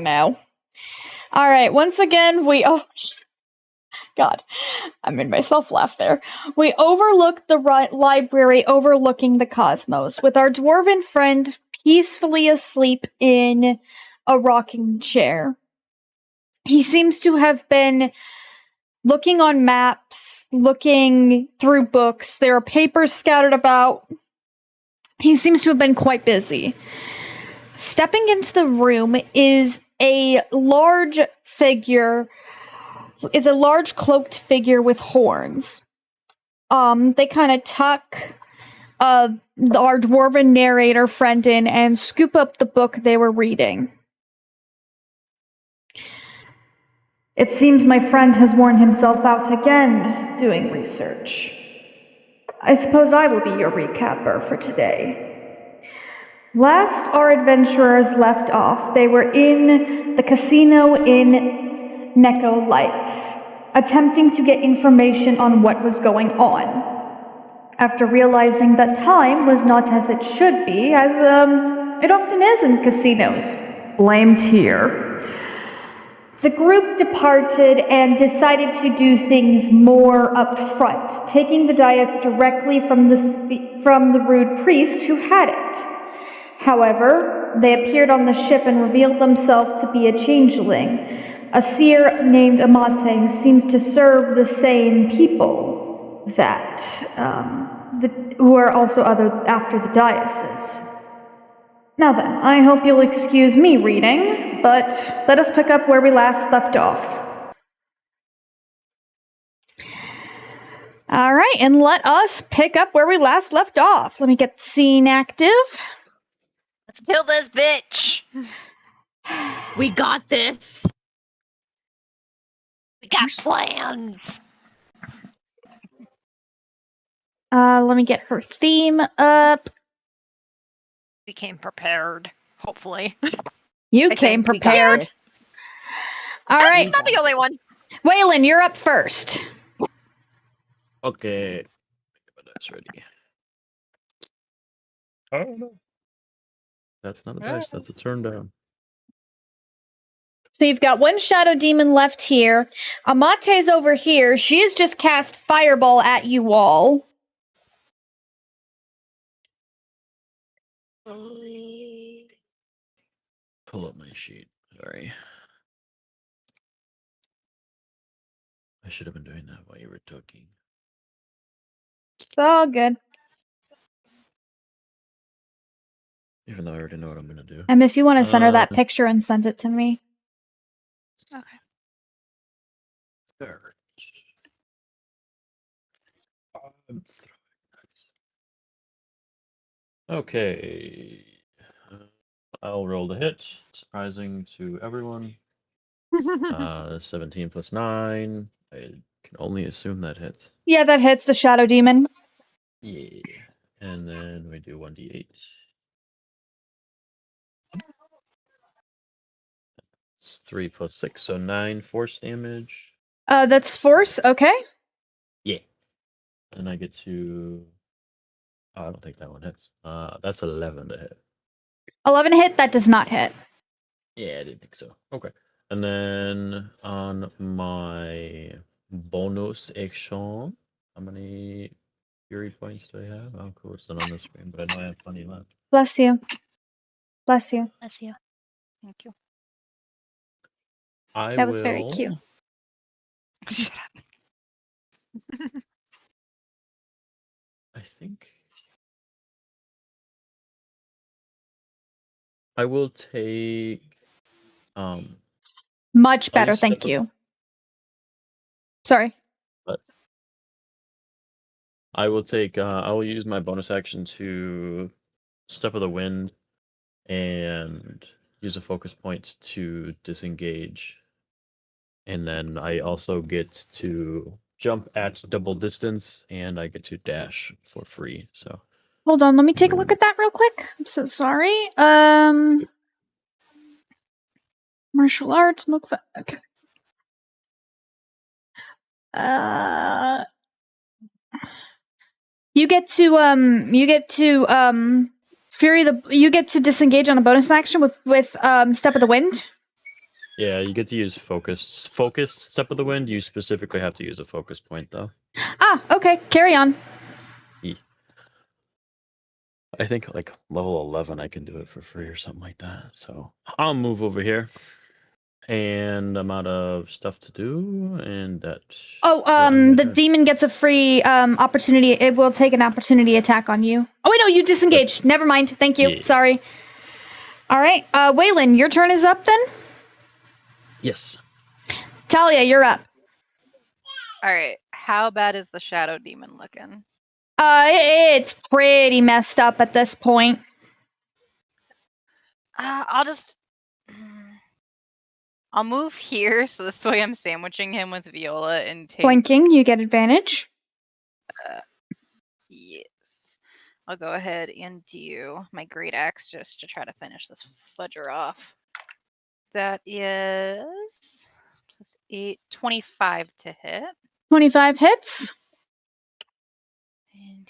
now. Alright, once again, God, I made myself laugh there. We overlook the library overlooking the cosmos, with our dwarven friend peacefully asleep in a rocking chair. He seems to have been looking on maps, looking through books. There are papers scattered about. He seems to have been quite busy. Stepping into the room is a large cloaked figure with horns. They kind of tuck our dwarven narrator friend in and scoop up the book they were reading. It seems my friend has worn himself out again doing research. I suppose I will be your recapper for today. Last our adventurers left off, they were in the casino in Neko Lights, attempting to get information on what was going on. After realizing that time was not as it should be, as it often is in casinos. Blamed here. The group departed and decided to do things more up front, taking the dais directly from the rude priest who had it. However, they appeared on the ship and revealed themselves to be a changeling, a seer named Amate who seems to serve the same people who are also after the diocese. Now then, I hope you'll excuse me reading, but let us pick up where we last left off. All right, and let us pick up where we last left off. Let me get the scene active. Let's kill this bitch. We got this. We got plans. Let me get her theme up. We came prepared, hopefully. You came prepared. All right. I'm not the only one. Waylin, you're up first. Okay. That's ready. Oh no. That's not a dice, that's a turn down. So you've got one shadow demon left here. Amate's over here. She has just cast fireball at you all. Pull up my sheet. Sorry. I should have been doing that while you were talking. It's all good. Even though I already know what I'm gonna do. If you want to center that picture and send it to me. Okay. There. Okay. I'll roll the hit. Surprising to everyone. 17 plus 9. I can only assume that hits. Yeah, that hits the shadow demon. Yeah. And then we do 1d8. It's 3 plus 6, so 9 force damage. That's force, okay. Yeah. And I get to... Oh, I don't think that one hits. That's 11 to hit. 11 hit, that does not hit. Yeah, I didn't think so. Okay. And then on my bonus action, how many fury points do I have? Oh, cool. It's not on the screen, but I know I have plenty left. Bless you. Bless you. Bless you. Thank you. That was very cute. Shut up. I think I will take Much better, thank you. Sorry. But I will take I will use my bonus action to Step of the Wind and use a focus point to disengage. And then I also get to jump at double distance and I get to dash for free. So Hold on, let me take a look at that real quick. I'm so sorry. Martial arts, okay. You get to disengage on a bonus action with Step of the Wind. Yeah, you get to use focused step of the wind. You specifically have to use a focus point, though. Ah, okay, carry on. I think like level 11, I can do it for free or something like that. So I'll move over here, and I'm out of stuff to do, and that. Oh, the demon gets a free opportunity. It will take an opportunity attack on you. Oh wait, no, you disengaged. Never mind. Thank you. Yeah. Sorry. All right, Waylin, your turn is up then. Yes. Talia, you're up. All right. How bad is the shadow demon looking? It's pretty messed up at this point. I'll move here, so this way I'm sandwiching him with Viola and take. Blinking, you get advantage. Yes. I'll go ahead and do my great axe just to try to finish this fudger off. That is plus 8, 25 to hit. 25 hits. And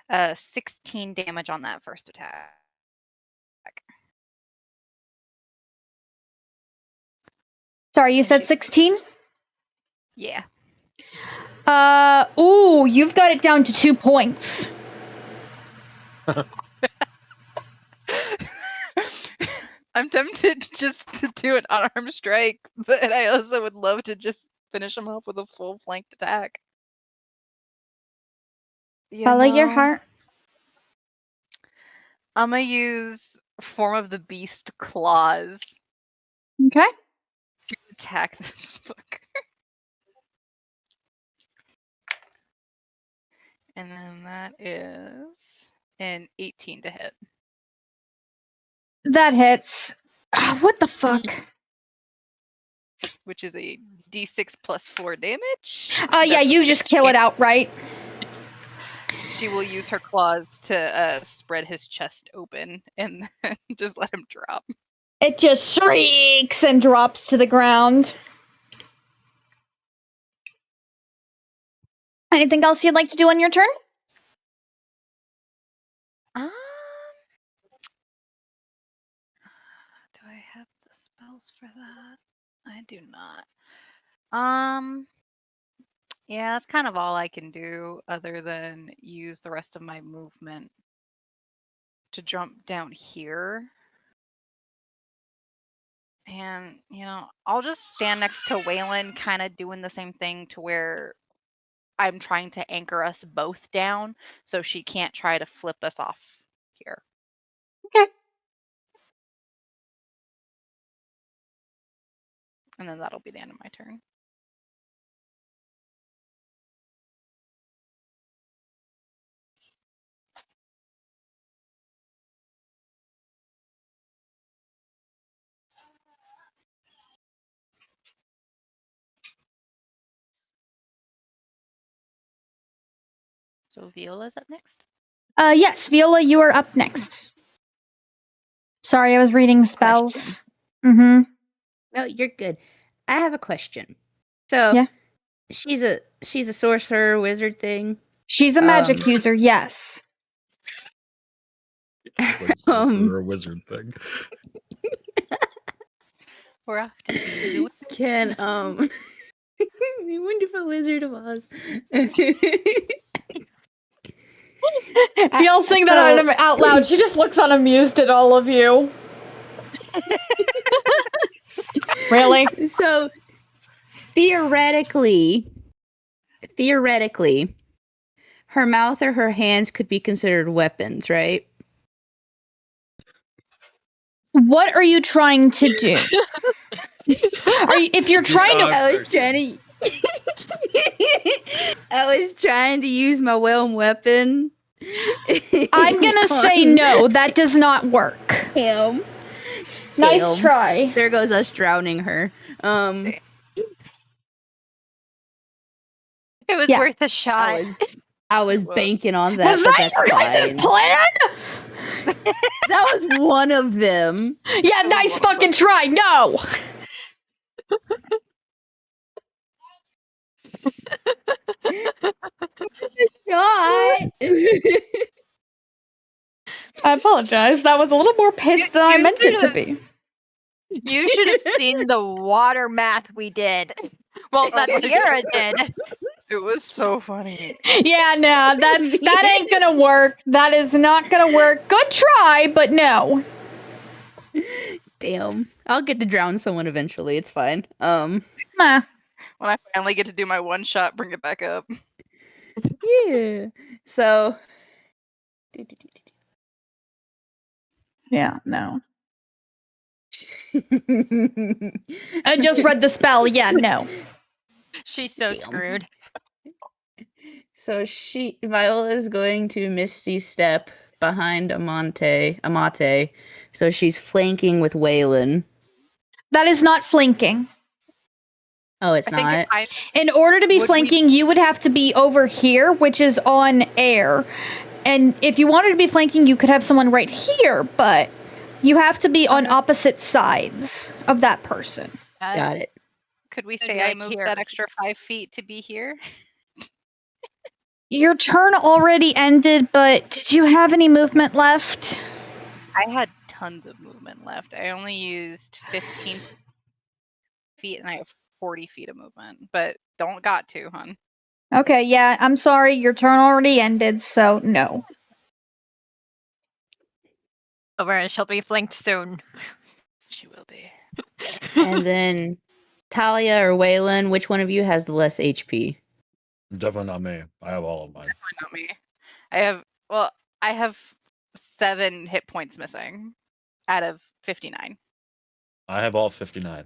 then 16 damage on that first attack. Sorry, you said 16? Yeah. Ooh, you've got it down to 2 points. I'm tempted just to do an unarmed strike, but I also would love to just finish him off with a full flanked attack. Follow your heart. I'm gonna use Form of the Beast claws Okay. to attack this fucker. And then that is an 18 to hit. That hits. What the fuck? Which is a d6 plus 4 damage. Yeah, you just kill it outright. She will use her claws to spread his chest open and then just let him drop. It just shrieks and drops to the ground. Anything else you'd like to do on your turn? Do I have the spells for that? I do not. Yeah, that's kind of all I can do other than use the rest of my movement to jump down here. And, I'll just stand next to Waylin, kind of doing the same thing to where I'm trying to anchor us both down so she can't try to flip us off here. Okay. And then that'll be the end of my turn. So Viola's up next? Yes, Viola, you are up next. Sorry, I was reading spells. Mm-hmm. No, you're good. I have a question. So, Yeah. she's a sorcerer, wizard thing. She's a magic user, yes. It's like sorcerer or wizard thing. We're off to see the Can the wonderful Wizard of Oz. If y'all sing that out loud, she just looks unamused at all of you. Really? So, theoretically, her mouth or her hands could be considered weapons, right? What are you trying to do? If you're trying to... I was trying to use my whelm weapon. I'm gonna say no, that does not work. Him. Nice try. There goes us drowning her. It was worth a shot. I was banking on that. Was that your guys' plan? That was one of them. Yeah, nice fucking try. No. God. I apologize. That was a little more pissed than I meant it to be. You should have seen the water math we did. Well, that my Sierra did. It was so funny. Yeah, no, that ain't gonna work. That is not gonna work. Good try, but no. Damn. I'll get to drown someone eventually. It's fine. Nah. When I finally get to do my one shot, bring it back up. Yeah. So. Yeah, no. I just read the spell. Yeah, no. She's so Damn. screwed. So Viola is going to Misty Step behind Amate. So she's flanking with Waylin. That is not flanking. Oh, it's I think not. In order to be Would we- flanking, you would have to be over here, which is on air. And if you wanted to be flanking, you could have someone right here, but you have to be on opposite sides of that person. Got it. Could we It'd say be I like moved here. that extra 5 feet to be here? Your turn already ended, but did you have any movement left? I had tons of movement left. I only used 15 feet and I have 40 feet of movement, but don't got to, hun. Okay, yeah, I'm sorry. Your turn already ended, so no. Over, and she'll be flanked soon. She will be. And then Talia or Waylin, which one of you has the less HP? Definitely not me. I have all of mine. Not me. I have 7 hit points missing out of 59. I have all 59.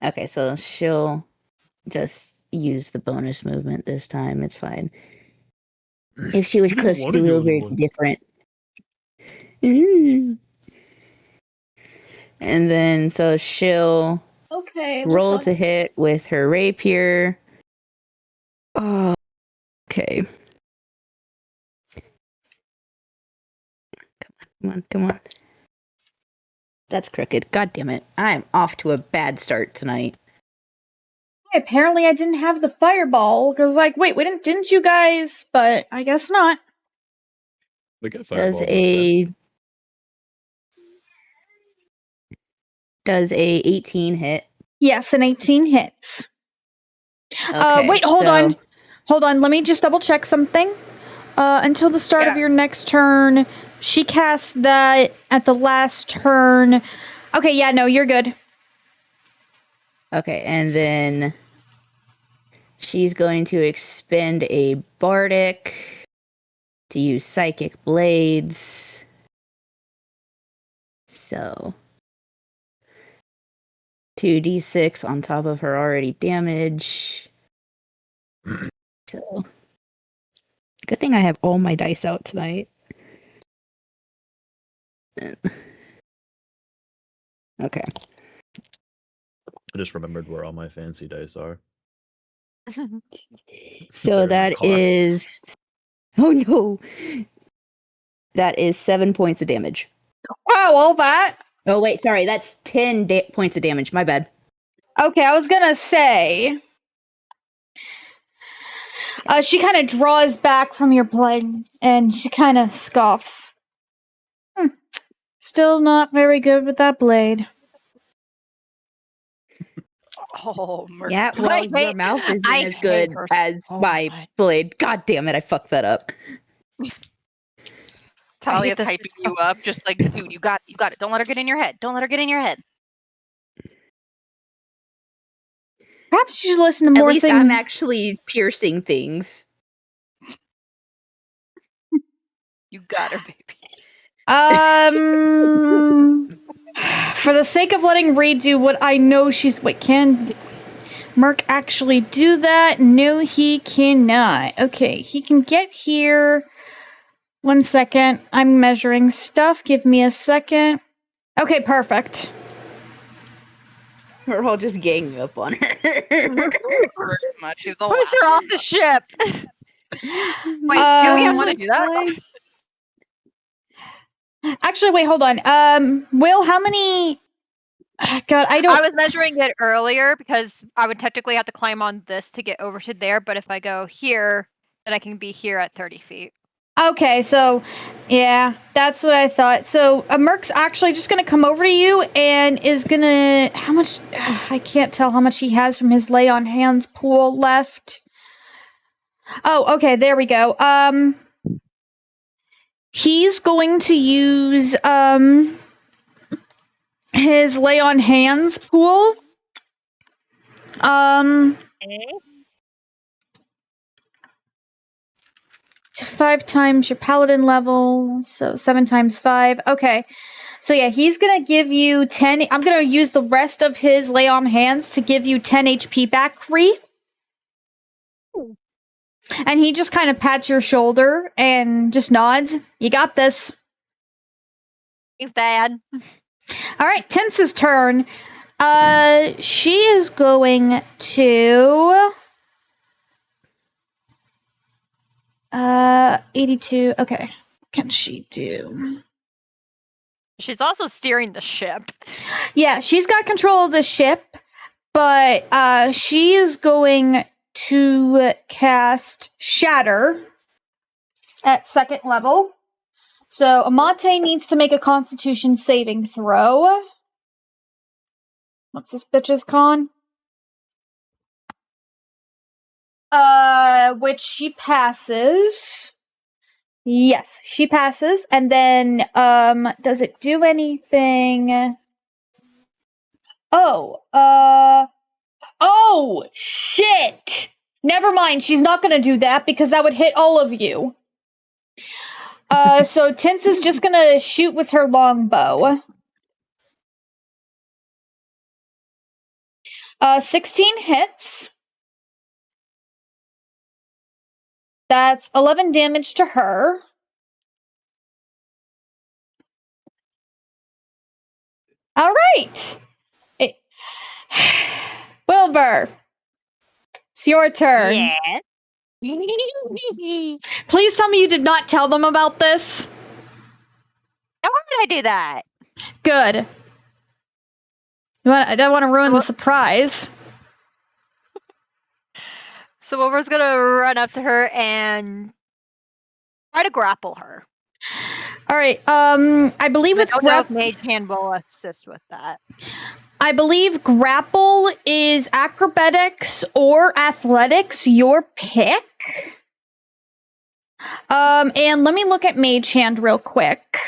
Okay, so she'll just use the bonus movement this time. It's fine. If she was You don't close, she'd wanna be a go little in the very bonus. different. And then so she'll Okay. roll to hit with her rapier. Oh, okay. Come on. That's crooked. God damn it. I'm off to a bad start tonight. Apparently I didn't have the fireball. I was like, wait, didn't you guys? But I guess not. We got Does fireball. a 18 hit? Yes, an 18 hits. Okay, Wait, hold so- on. Hold on, let me just double check something. Until the start of your next turn, she cast that at the last turn. Okay, yeah, no, you're good. Okay, and then she's going to expend a bardic to use psychic blades. So 2d6 on top of her already damage. So good thing I have all my dice out tonight. Okay. I just remembered where all my fancy dice are. So They're in my that car. is. Oh no! That is 7 points of damage. Wow, all that? Oh wait, sorry, that's 10 points of damage. My bad. Okay, I was gonna say. She kind of draws back from your blade, and she kind of scoffs. Still not very good with that blade. Oh, Merk. Yeah, well, I your hate- mouth isn't I as hate good her as so my much. blade. God damn it, I fucked that up. Talia's this hyping bitch you up, just like, dude, you got it. Don't let her get in your head. Don't let her get in your head. Perhaps you should listen to At more least things. I'm actually piercing things. You got her, baby. For the sake of letting Ray do what I know she's. Wait, can Merk actually do that? No, he cannot. Okay, he can get here. 1 second. I'm measuring stuff. Give me a second. Okay, perfect. We're all just ganging up on her. Very much. She's the Push last her off one. the ship. Wait, do we want to do that? Actually, wait, hold on. Will, how many? God, I don't. I was measuring it earlier because I would technically have to climb on this to get over to there, but if I go here, then I can be here at 30 feet. Okay, so yeah, that's what I thought. So Merk's actually just gonna come over to you and is gonna how much I can't tell how much he has from his lay on hands pool left. Oh, okay, there we go. He's going to use his lay on hands pool. To 5 times your paladin level, so 7 times 5. Okay. So yeah, he's gonna give you 10. I'm gonna use the rest of his lay on hands to give you 10 HP back free. And he just kind of pats your shoulder and just nods. You got this. Thanks, Dad. All right, Tense's turn. She is going to 82. Okay. What can she do? She's also steering the ship. Yeah, she's got control of the ship, but she is going to cast Shatter at 2nd level. So Amate needs to make a Constitution saving throw. What's this bitch's con? Which she passes. Yes, she passes. And then, does it do anything? Oh, shit! Never mind, she's not gonna do that because that would hit all of you. So Tense is just gonna shoot with her longbow. 16 hits. That's 11 damage to her. All right. Wilbur, it's your turn. Yeah. Please tell me you did not tell them about this. Why did I do that? Good. I don't want to ruin the surprise. So Wilbur's gonna run up to her and try to grapple her. All right. I believe I with don't know if Mage Hand will assist with that. I believe grapple is acrobatics or athletics, your pick. And let me look at Mage Hand real quick.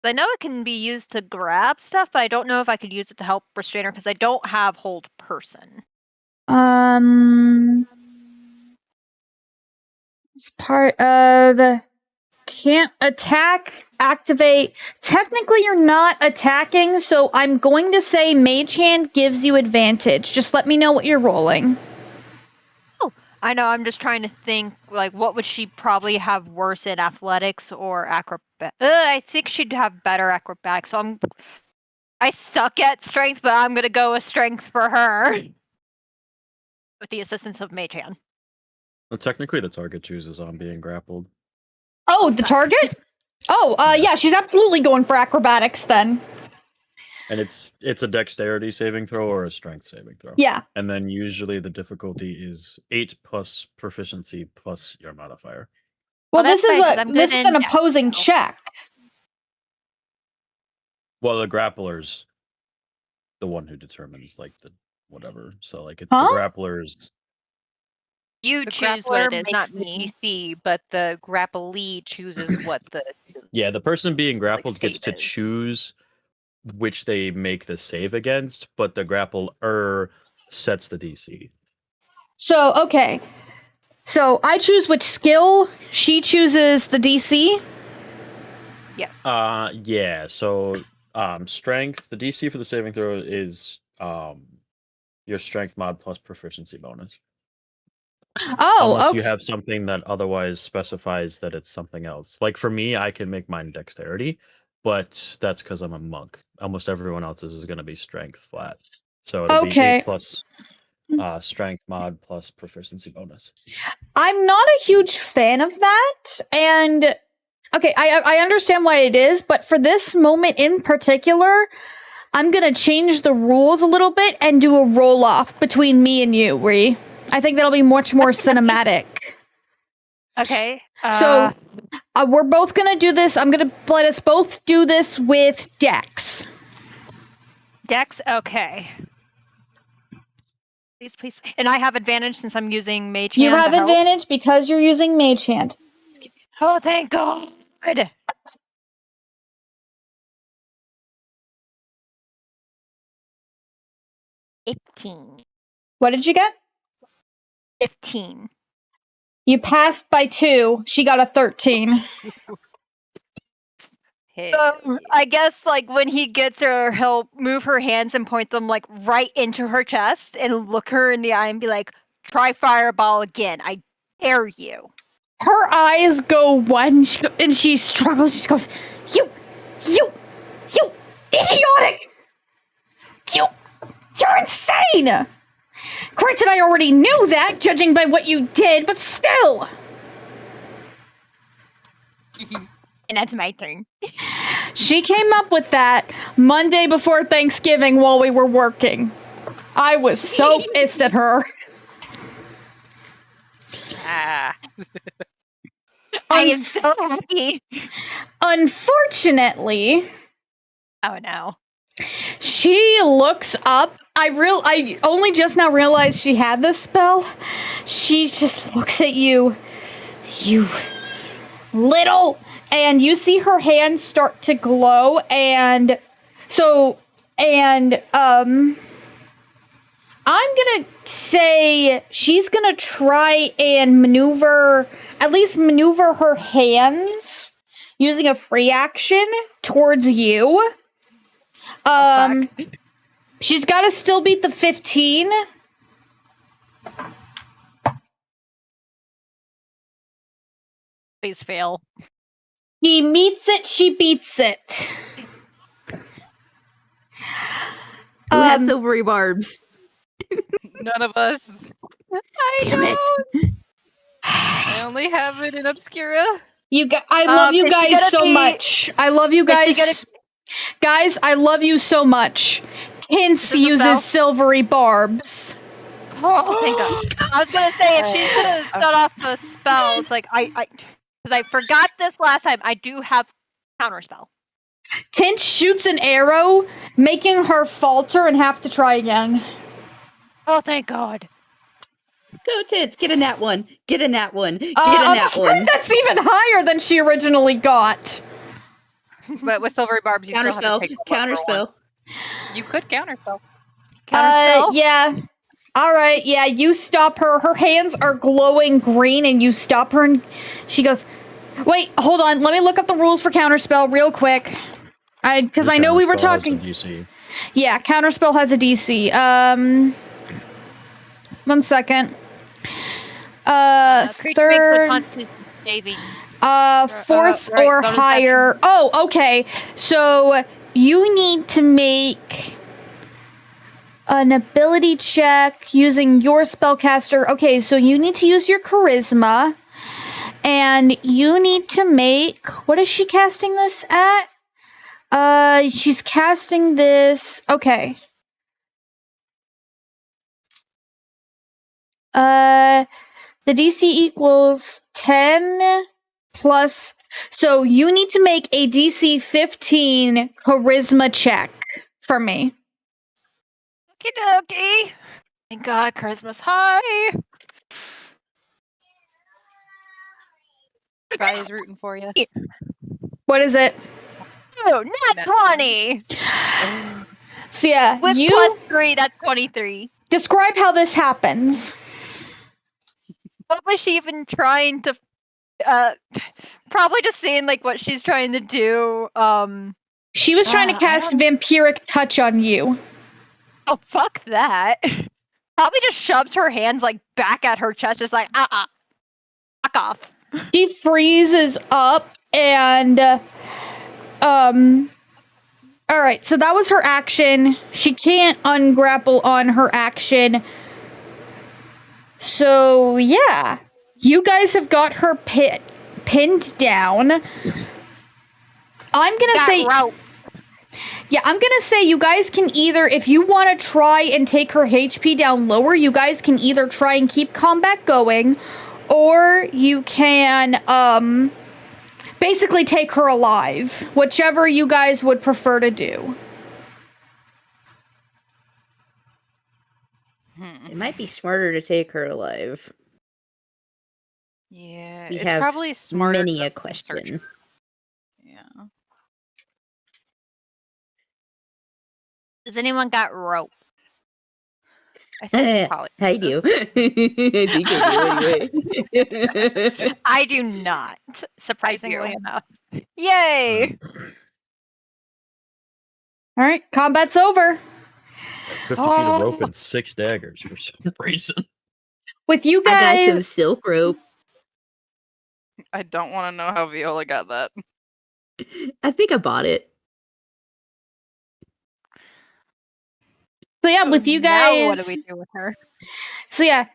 I know it can be used to grab stuff, but I don't know if I could use it to help restrain her because I don't have hold person. It's part of can't attack, activate. Technically, you're not attacking, so I'm going to say Mage Hand gives you advantage. Just let me know what you're rolling. Oh, I know. I'm just trying to think, like, what would she probably have worse in athletics or acrobatics? I think she'd have better acrobatics. So I suck at strength, but I'm gonna go with strength for her with the assistance of Mage Hand. Well, technically, the target chooses on being grappled. Oh, the target? Oh, yeah, she's absolutely going for acrobatics then. And it's a dexterity saving throw or a strength saving throw. Yeah. And then usually the difficulty is 8 plus proficiency plus your modifier. Well, that's this fine, 'cause I'm is good an in opposing dex, so. check. Well, the grappler's the one who determines, like, the whatever. So, like, it's Huh? the grappler's... You The choose what it grappler is, not makes me. the DC, but the grapplee chooses what the Yeah, the person being grappled gets save to is. choose which they make the save against, but the grappler sets the DC. So, okay. So, I choose which skill. She chooses the DC. Yes. Yeah, so strength, the DC for the saving throw is your strength mod plus proficiency bonus. Oh, Unless okay. you have something that otherwise specifies that it's something else. Like for me, I can make mine dexterity, but that's because I'm a monk. Almost everyone else's is going to be strength flat. So it'll be 8 plus strength mod plus proficiency bonus. I'm not a huge fan of that. And, okay, I understand why it is, but for this moment in particular, I'm going to change the rules a little bit and do a roll-off between me and you, Ree. I think that'll be much more cinematic. Okay. So we're both gonna do this. I'm gonna let us both do this with Dex. Dex. Okay. Please. And I have advantage since I'm using Mage Hand. You have to help. advantage because you're using Mage Hand. Oh, thank God. 15. What did you get? 15. You passed by 2. She got a 13. I guess like when he gets her, he'll move her hands and point them like right into her chest and look her in the eye and be like, "Try fireball again. I dare you." Her eyes go wide and she struggles. She goes, You idiotic! You're insane! Granted, I already knew that, judging by what you did, but still! And that's my turn. She came up with that Monday before Thanksgiving while we were working. I was so pissed at her. I am so happy. Unfortunately, Oh no. she looks up. I only just now realized she had this spell. She just looks at you, you little, and you see her hands start to glow, and I'm gonna say she's gonna try and at least maneuver her hands using a free action towards you. She's gotta still beat the 15. Please fail. He meets it, she beats it. Who has silvery barbs? None of us. Damn it. I only have it in Obscura. I love you is she guys gonna so be- much. I love you Is she guys. Guys, I love you so much. Tints Is this a spell? uses silvery barbs. Oh, thank God. I was gonna say if she's gonna set off a spell, it's like because I forgot this last time. I do have counterspell. Tint shoots an arrow, making her falter and have to try again. Oh, thank God. Go Tits, get a nat one. Get a nat one. Get a I'm nat afraid one. that's even higher than she originally got. But with silvery barbs, you still have to Counterspell. take the lower Counterspell. one. You could counterspell. Counterspell? Yeah. All right, yeah, you stop her. Her hands are glowing green, and you stop her, and she goes, "Wait, hold on. Let me look up the rules for counterspell real quick." Because I know we were Counterspell has a talking. DC. Yeah, counterspell has a DC. 1 second. Creature makes a Third. Constitution savings. Fourth right, or bonus higher. Oh, okay. So you need to make an ability check using your spellcaster. Okay, so you need to use your charisma, and you need to make. What is she casting this at? She's casting this. Okay. The DC equals 10 plus. So you need to make a DC 15 charisma check for me. Okie dokie. Thank God, charisma's high. Try's rooting for you. What is it? Oh, not 20. So yeah, With you plus 3, that's 23. describe how this happens. What was she even trying to probably just seeing like what she's trying to do. She was trying to I cast don't- vampiric touch on you. Oh, fuck that. Probably just shoves her hands like back at her chest, just like fuck off. She freezes up and all right, so that was her action. She can't ungrapple on her action. So, yeah. You guys have got her pinned down. I'm going to say route. Yeah, I'm going to say you guys can either, if you want to try and take her HP down lower, you guys can either try and keep combat going, or you can basically take her alive. Whichever you guys would prefer to do. It might be smarter to take her alive. Yeah, We it's have probably smarter many to a search question. her. Yeah. Does anyone got rope? I think Talia I do. does. I think I do anyway. I do not, surprisingly do. enough. Yay! All right, combat's over. 50 feet of rope and 6 daggers for some reason. With you I got guys, some silk rope. I don't want to know how Viola got that. I think I bought it. so yeah, with you guys. Now what do we do with her? So yeah,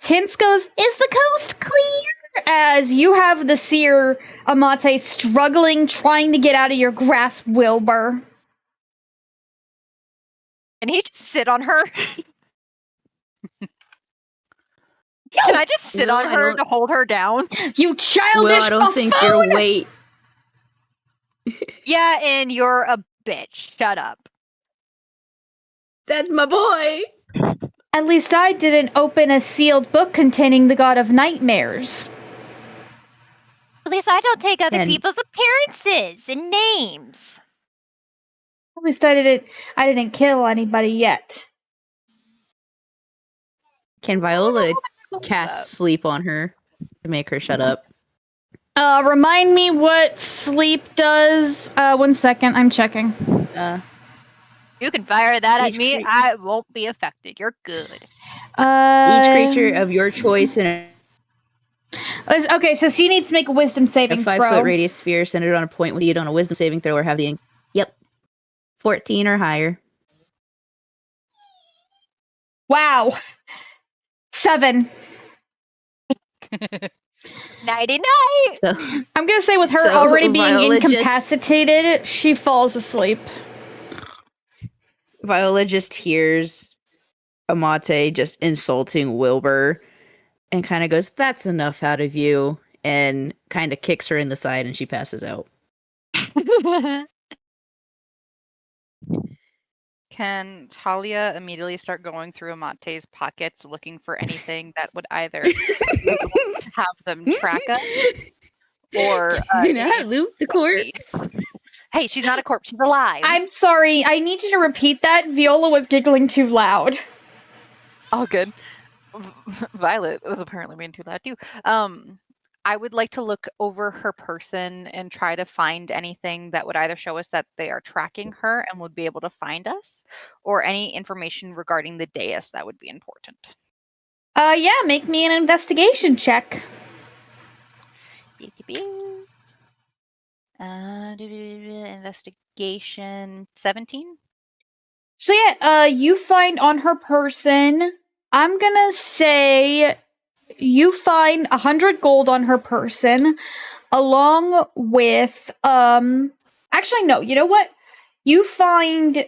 Tints goes, "Is the coast clear?" As you have the seer Amate struggling, trying to get out of your grasp, Wilbur. Can he just sit on her? Can I just sit Well, on I her don't- to hold her down? You childish Well, I don't think your buffoon! weight. Yeah, and you're a bitch. Shut up. That's my boy. At least I didn't open a sealed book containing the god of nightmares. At least I don't take other And- people's appearances and names. At least I didn't kill anybody yet. Can Viola that. cast sleep on her to make her shut up? Remind me what sleep does. 1 second, I'm checking. You can fire that at Each me. crea- I won't be affected. You're good. Each creature of your choice in Okay, so she needs to make a wisdom a saving 5-foot throw. radius sphere centered on a point with you on a wisdom saving throw or have the. Yep. 14 or higher. Wow. 7. Nighty night. So I'm gonna say with her So, already being Viola just- incapacitated, she falls asleep. Viola just hears Amate just insulting Wilbur and kind of goes, "That's enough out of you," and kind of kicks her in the side and she passes out. Can Talia immediately start going through Amate's pockets looking for anything that would either have them track us or Loop the corpse. Hey, she's not a corpse, she's alive. I'm sorry, I need you to repeat that. Viola was giggling too loud. Oh, good. Violet was apparently being too loud too. I would like to look over her person and try to find anything that would either show us that they are tracking her and would be able to find us, or any information regarding the dais that would be important. Yeah, make me an investigation check. Investigation 17. So yeah, you find on her person, I'm gonna say you find 100 gold on her person, along with, actually no, you know what? You find,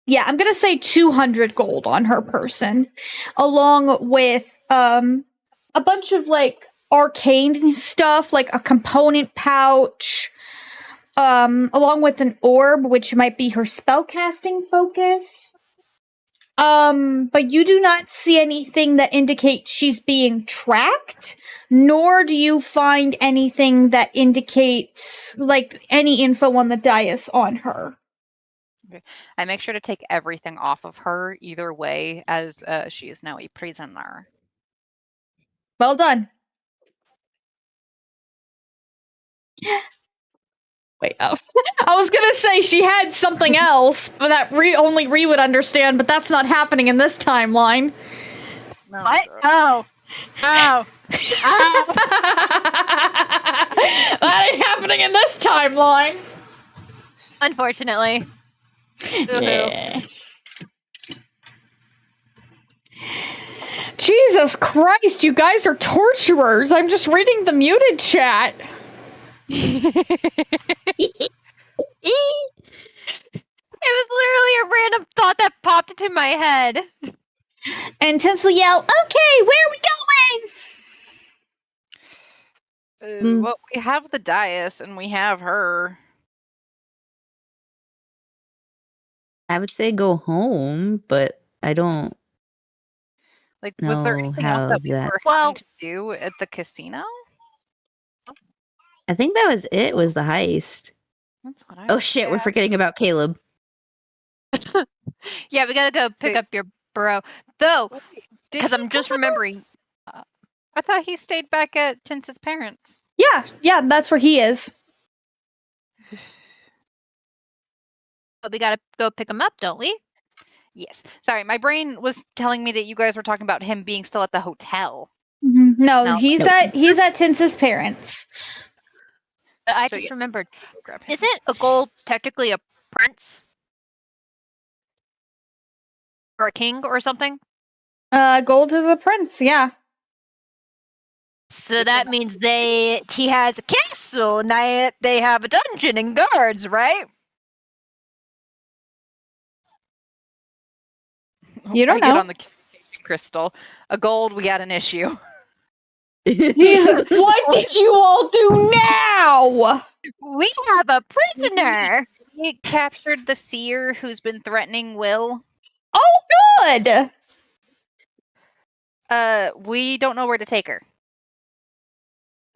yeah, I'm gonna say 200 gold on her person, along with, a bunch of, like, arcane stuff, like a component pouch, along with an orb, which might be her spellcasting focus. But you do not see anything that indicates she's being tracked, nor do you find anything that indicates, like, any info on the dais on her. I make sure to take everything off of her either way, as she is now a prisoner. Well done. Wait, oh. I was gonna say she had something else, but that only Ree would understand, but that's not happening in this timeline. No, What? girl. Oh. Oh. Oh. That ain't happening in this timeline. Unfortunately. Yeah. Jesus Christ, you guys are torturers. I'm just reading the muted chat. It was literally a random thought that popped into my head. And Tins will yell, "Okay, where are we going?" Well, we have the dais and we have her. I would say go home, but I don't Like, was there know anything else how that we that. were Well- having to do at the casino? I think that was it. Was the heist? That's what I. Oh shit, we're forgetting about Caleb. Yeah, we gotta go pick Wait. up your bro. Though, Did because he I'm just come with us? remembering. I thought he stayed back at Tince's parents. Yeah, that's where he is. But we gotta go pick him up, don't we? Yes. Sorry, my brain was telling me that you guys were talking about him being still at the hotel. No, No. he's at Tince's parents. But I So, just yes, remembered. Grab him. Isn't a gold technically a prince? Or a king or something? Gold is a prince, yeah. So that means he has a castle and they have a dungeon and guards, right? You don't I get know. on the communication crystal. A gold, we got an issue. What did you all do now? We have a prisoner. We captured the seer who's been threatening Will. Oh, good. We don't know where to take her.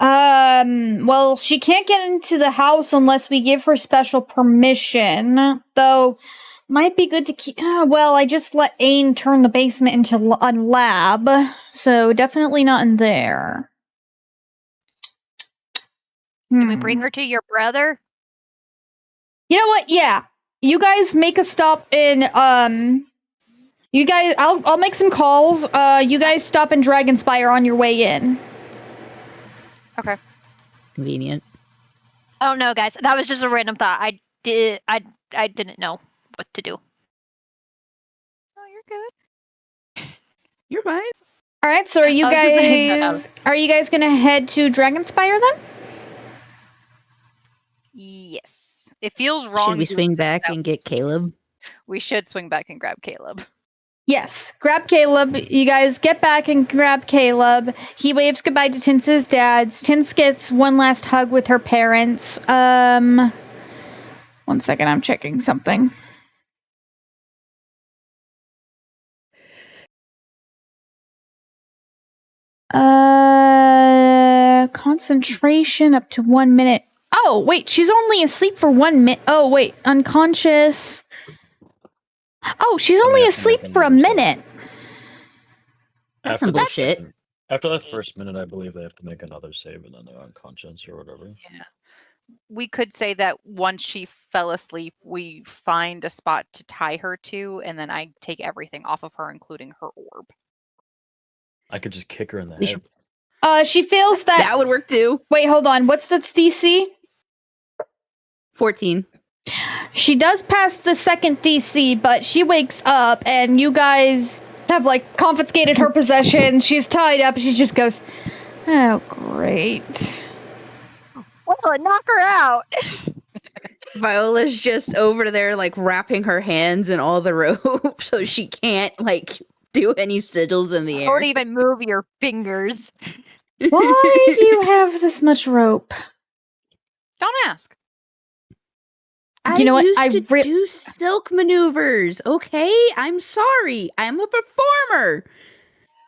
Well, she can't get into the house unless we give her special permission. Though, might be good to keep. Well, I just let Ain turn the basement into a lab, so definitely not in there. Can we bring her to your brother? You know what? Yeah, you guys make a stop in. You guys, I'll make some calls. You guys stop in Dragonspire on your way in. Okay. Convenient. I don't know, guys. That was just a random thought. I didn't know what to do. Oh, you're good. You're fine. All right, so are you I was just saying that guys gonna head to Dragonspire then? Yes. It feels wrong. Should we doing swing this back without- and get Caleb? We should swing back and grab Caleb. Yes, grab Caleb. You guys get back and grab Caleb. He waves goodbye to Tince's dads. Tince gets one last hug with her parents. 1 second, I'm checking something. Concentration up to 1 minute. Oh, wait, she's only asleep for 1 minute. Oh, wait, unconscious. Oh, she's So we only have to make asleep for a another save. minute. That's some the bullshit. second- After that first minute, I believe they have to make another save, and then they're unconscious or whatever. Yeah. We could say that once she fell asleep, we find a spot to tie her to, and then I take everything off of her, including her orb. I could just kick her in the We head. She feels that. That would work too. Wait, hold on. What's the DC? 14. She does pass the second DC, but she wakes up and you guys have like confiscated her possessions. She's tied up. She just goes, "Oh, great." Well, knock her out. Viola's just over there, like wrapping her hands in all the rope so she can't, like, do any sigils in the air. Don't even move your fingers. Why do you have this much rope? Don't ask. I You know what? used I to do silk maneuvers, okay? I'm sorry. I'm a performer.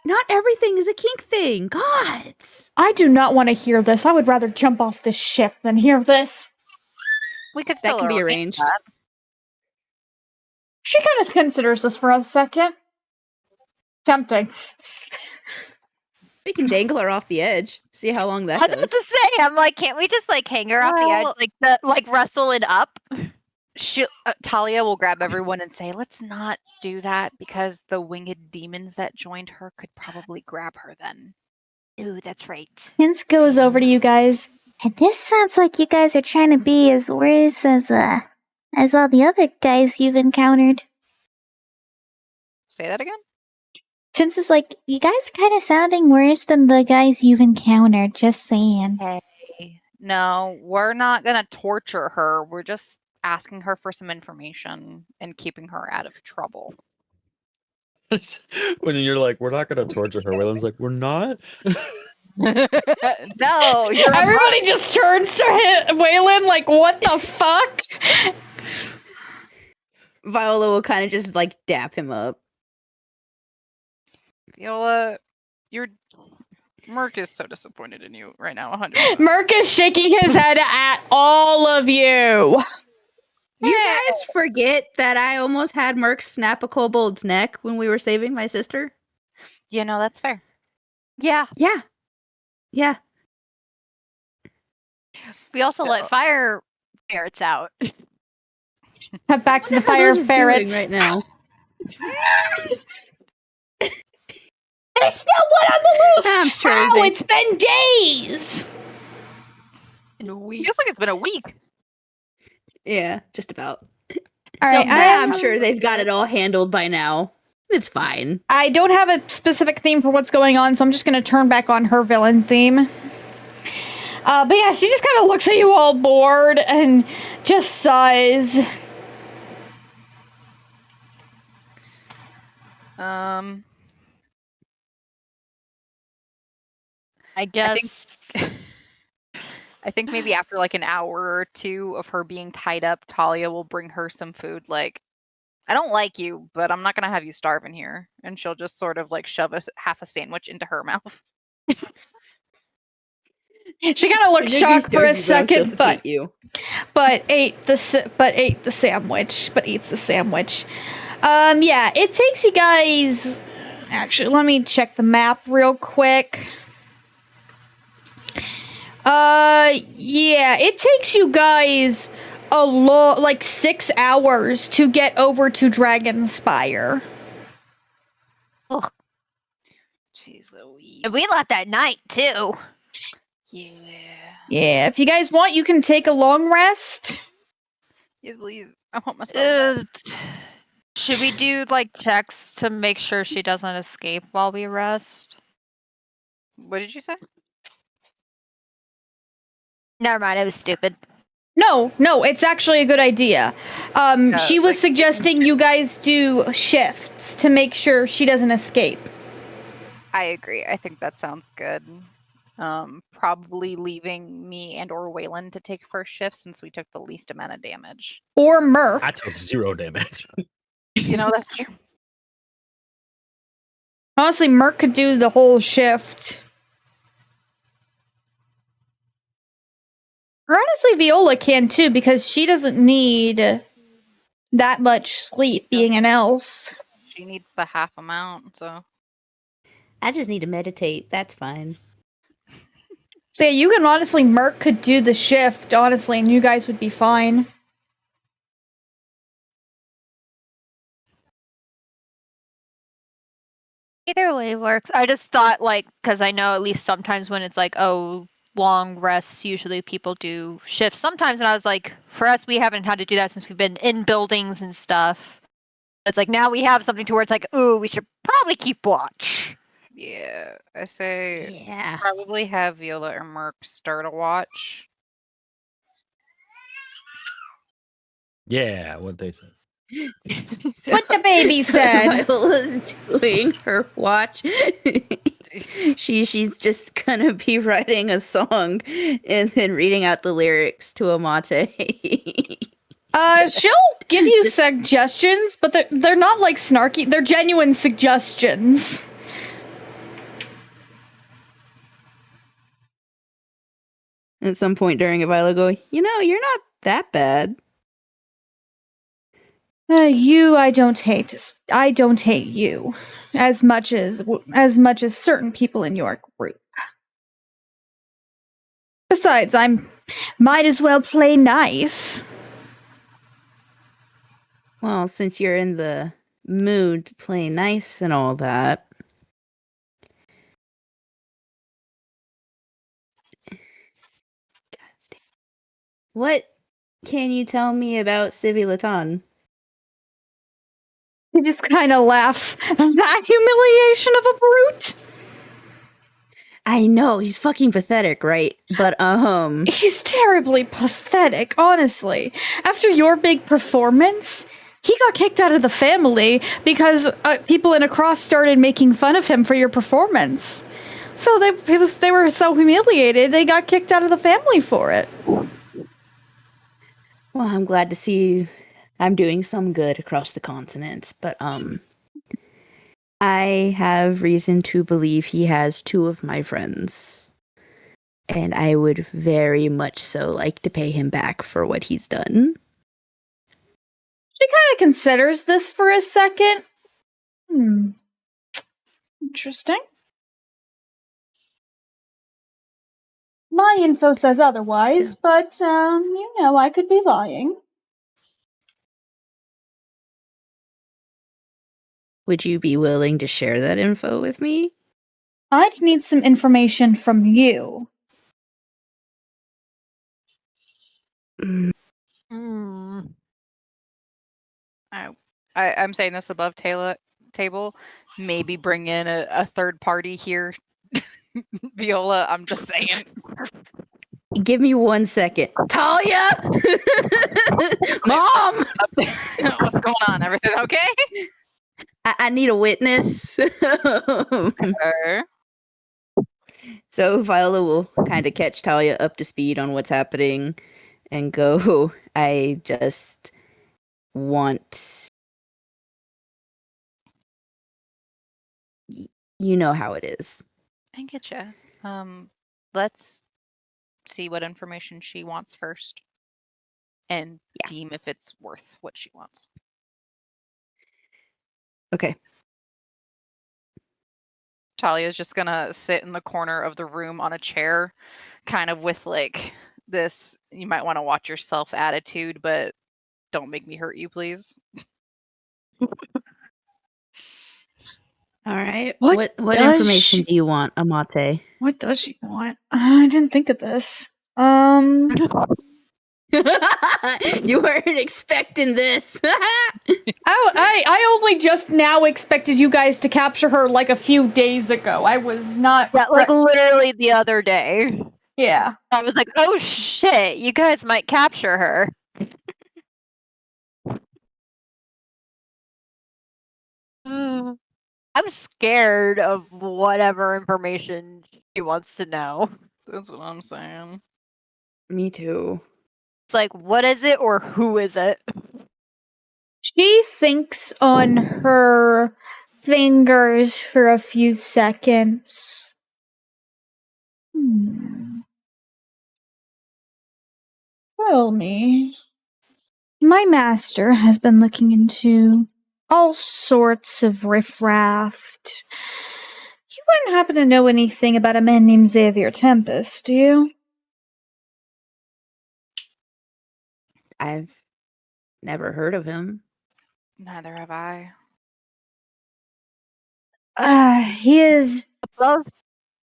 Not everything is a kink thing. Gods. I do not want to hear this. I would rather jump off this ship than hear this. We could That still can be arrange arranged. that. She kind of considers this for a second. Tempting. We can dangle her off the edge. See how long I that was about goes. to say, I'm like, can't we just like hang her off the edge, Well- like wrestle it up? Talia will grab everyone and say, "Let's not do that because the winged demons that joined her could probably grab her then." Ooh, that's right. Hince goes over to you guys. And this sounds like you guys are trying to be as worse as all the other guys you've encountered. Say that again? Since it's like, you guys are kind of sounding worse than the guys you've encountered, just saying. Hey, no, we're not gonna torture her. We're just asking her for some information and keeping her out of trouble. When you're like, we're not going to torture her, Wayland's like, we're not? No, you're Everybody just turns to Waylin like, what the fuck? Viola will kind of just like dap him up. Viola, Merk is so disappointed in you right now. 100%. Merk is shaking his head at all of you. You guys forget that I almost had Merk snap a kobold's neck when we were saving my sister? You know, that's fair. Yeah. Yeah. Yeah. We also let fire ferrets out. Cut back to the What are fire those doing ferrets. right now. There's still one on the loose. I'm sure How? they- It's been days. Feels like it's been a week. Yeah, just about. All right, I'm sure they've got it all handled by now. It's fine. I don't have a specific theme for what's going on, so I'm just going to turn back on her villain theme. But yeah, she just kind of looks at you all bored and just sighs. I guess. I think maybe after like an hour or two of her being tied up, Talia will bring her some food. Like, I don't like you, but I'm not gonna have you starve in here. And she'll just sort of like shove half a sandwich into her mouth. She kind of looked shocked for a second, but ate the sandwich. But eats the sandwich. Yeah, it takes you guys. Actually, let me check the map real quick. Yeah, it takes you guys like 6 hours to get over to Dragonspire. Oh, Jeez Louise. and we left at night too. Yeah. Yeah, if you guys want, you can take a long rest. Yes, please. I want my spell back. Should we do like checks to make sure she doesn't escape while we rest? What did you say? Never mind, it was stupid. No, it's actually a good idea. She was suggesting you guys do shifts to make sure she doesn't escape. I agree. I think that sounds good. Probably leaving me and or Waylin to take first shift since we took the least amount of damage. Or Merk. I took 0 damage. You know, that's true. Honestly, Merk could do the whole shift. Or honestly, Viola can too, because she doesn't need that much sleep being an elf. She needs the half amount, so. I just need to meditate. That's fine. So yeah, you can honestly, Merk could do the shift, honestly, and you guys would be fine. Either way works. I just thought like, because I know at least sometimes when it's like, oh, long rests, usually people do shifts sometimes, and I was like, for us, we haven't had to do that since we've been in buildings and stuff. It's like now we have something to where it's like, ooh, we should probably keep watch. Yeah, I say Yeah. probably have Viola or Merk start a watch. Yeah, what they said. What the baby said. Viola's doing her watch. She's just gonna be writing a song and then reading out the lyrics to Amate. She'll give you suggestions, but they're not like snarky. They're genuine suggestions. At some point during it, Viola go, you're not that bad. I don't hate you as much as certain people in your group. Besides, might as well play nice. Well, since you're in the mood to play nice and all that. What can you tell me about Civi Latan? He just kind of laughs. That humiliation of a brute? I know, he's fucking pathetic, right? But, He's terribly pathetic, honestly. After your big performance, he got kicked out of the family because people in Across started making fun of him for your performance. So they were so humiliated, they got kicked out of the family for it. Well, I'm glad to see I'm doing some good across the continent, but I have reason to believe he has 2 of my friends. And I would very much so like to pay him back for what he's done. She kind of considers this for a second. Interesting. My info says otherwise, but, I could be lying. Would you be willing to share that info with me? I'd need some information from you. Mm. I'm saying this above table. Maybe bring in a third party here. Viola, I'm just saying. Give me 1 second. Talia! Mom! What's going on? Everything okay? I need a witness. Okay. So Viola will kind of catch Talia up to speed on what's happening and go, I just want... You know how it is. I get you. Let's see what information she wants first, and deem if it's worth what she wants. Okay. Talia's just gonna sit in the corner of the room on a chair, kind of with like this "you might want to watch yourself" attitude, but don't make me hurt you, please. All right. What What does information she- do you want, Amate? What does she want? I didn't think of this. You weren't expecting this. I only just now expected you guys to capture her like a few days ago. I was not. Yeah, like literally the other day. Yeah. I was like, oh shit, you guys might capture her. I'm scared of whatever information she wants to know. That's what I'm saying. Me too. It's like, what is it or who is it? She thinks on her fingers for a few seconds. Tell me. My master has been looking into all sorts of riffraff. You wouldn't happen to know anything about a man named Xavier Tempest, do you? I've never heard of him. Neither have I. He is.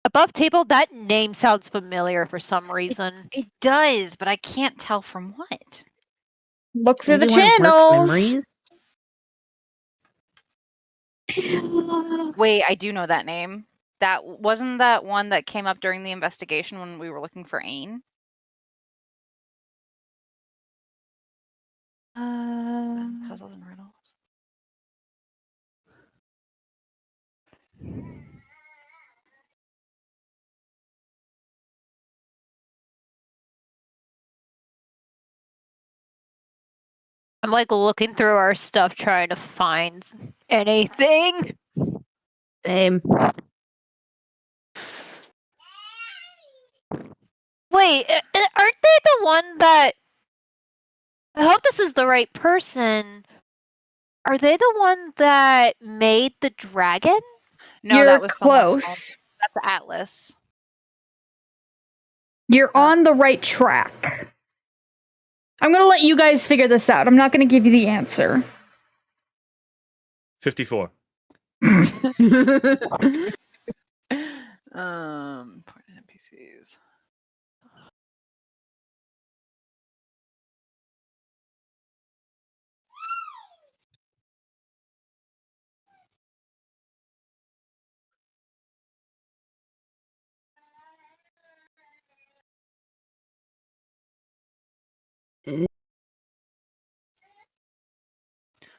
Above table, that name sounds familiar for some reason. It does, but I can't tell from what. Look through Maybe the one of Merk's channels. memories? Wait, I do know that name. That wasn't that one that came up during the investigation when we were looking for Ain? Puzzles and riddles. I'm like looking through our stuff trying to find anything. Same. Wait, aren't they the one that... I hope this is the right person. Are they the one that made the dragon? No, You're that was someone else. close. That's Atlas. You're on the right track. I'm gonna let you guys figure this out. I'm not gonna give you the answer. 54. Important NPCs.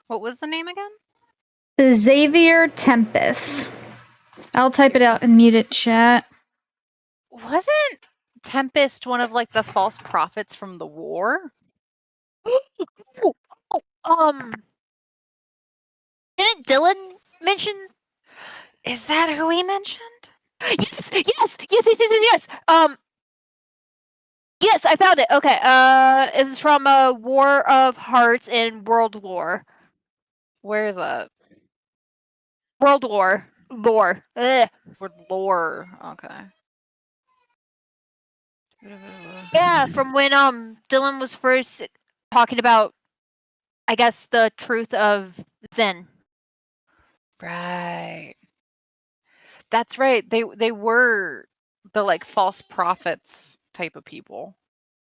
What was the name again? Xavier Tempest. I'll type it out and mute it, chat. Wasn't Tempest one of like the false prophets from the war? Didn't Dylan mention? Is that who he mentioned? Yes. Yes, I found it. Okay. It was from War of Hearts in World War. Where is that? World War. Lore. Ugh. Word lore. Okay. Yeah, from when Dylan was first talking about, I guess, the truth of Zen. Right. That's right. They were the like false prophets type of people.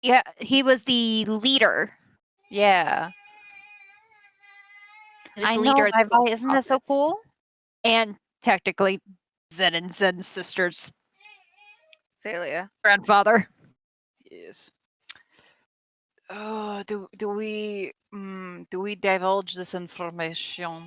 Yeah, he was the leader. Yeah. He was I the know, leader of the false Isn't that so prophets. cool? And technically, Zen and Zen's sister's Talia. grandfather. Yes. Oh, do we divulge this information?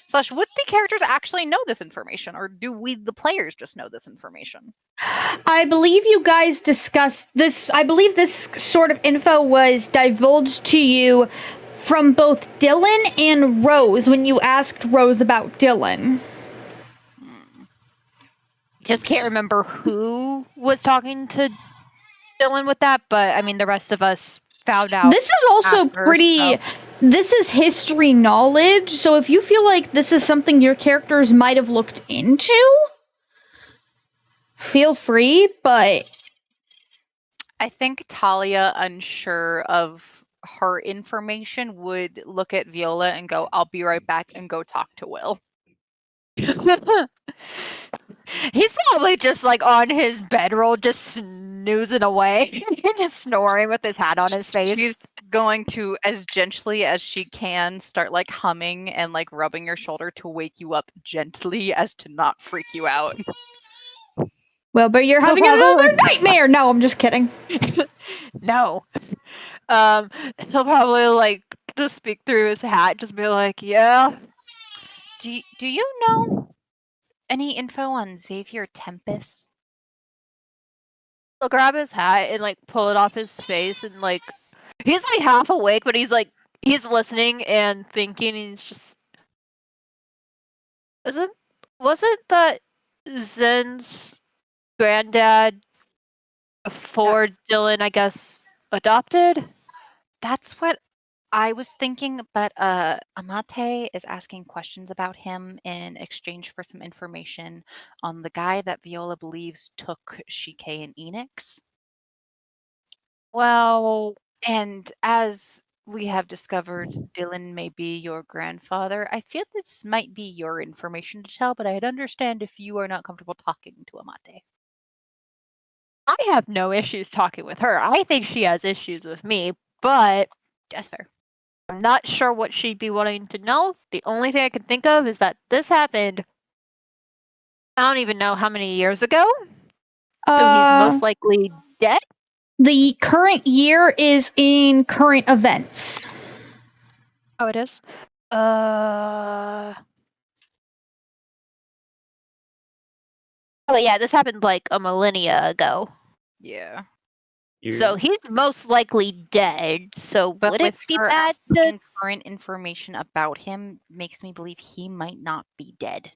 Slash, would the characters actually know this information, or do we, the players, just know this information? I believe you guys discussed this. I believe this sort of info was divulged to you from both Dylan and Rose when you asked Rose about Dylan. Just can't remember who was talking to Dylan with that, but I mean, the rest of us found out. This is also after, pretty. so- This is history knowledge, so if you feel like this is something your characters might have looked into, feel free, but I think Talia, unsure of her information, would look at Viola and go, "I'll be right back," and go talk to Will. He's probably just like on his bedroll, just snoozing away, just snoring with his hat on his face. She's going to, as gently as she can, start like humming and like rubbing your shoulder to wake you up gently as to not freak you out. Wilbur, you're having another nightmare. No, I'm just kidding. No. He'll probably like just speak through his hat, just be like, "Yeah." Do you know any info on Xavier Tempest? He'll grab his hat and like pull it off his face, and like he's like half awake, but he's listening and thinking. And he's just, was it that Zen's granddad before Dylan, I guess, adopted? That's what I was thinking, but Amate is asking questions about him in exchange for some information on the guy that Viola believes took Shike and Enix. Well, And as we have discovered, Dylan may be your grandfather. I feel this might be your information to tell, but I'd understand if you are not comfortable talking to Amate. I have no issues talking with her. I think she has issues with me, but That's fair. I'm not sure what she'd be wanting to know. The only thing I can think of is that this happened, I don't even know how many years ago. So he's most likely dead. The current year is in current events. Oh, it is? Oh, yeah, this happened like a millennia ago. Yeah. So he's most likely dead. So But would it with be her bad to... asking current information about him makes me believe he might not be dead.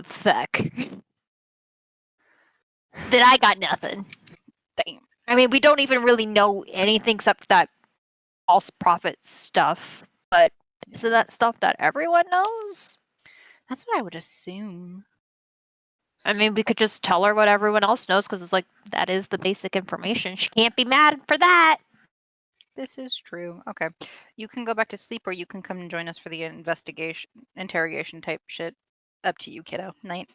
Fuck. Then I got nothing. Damn. I mean, we don't even really know anything except that false prophet stuff. But isn't that stuff that everyone knows? That's what I would assume. I mean, we could just tell her what everyone else knows because it's like, that is the basic information. She can't be mad for that. This is true. Okay. You can go back to sleep or you can come and join us for the interrogation type shit. Up to you, kiddo. Night.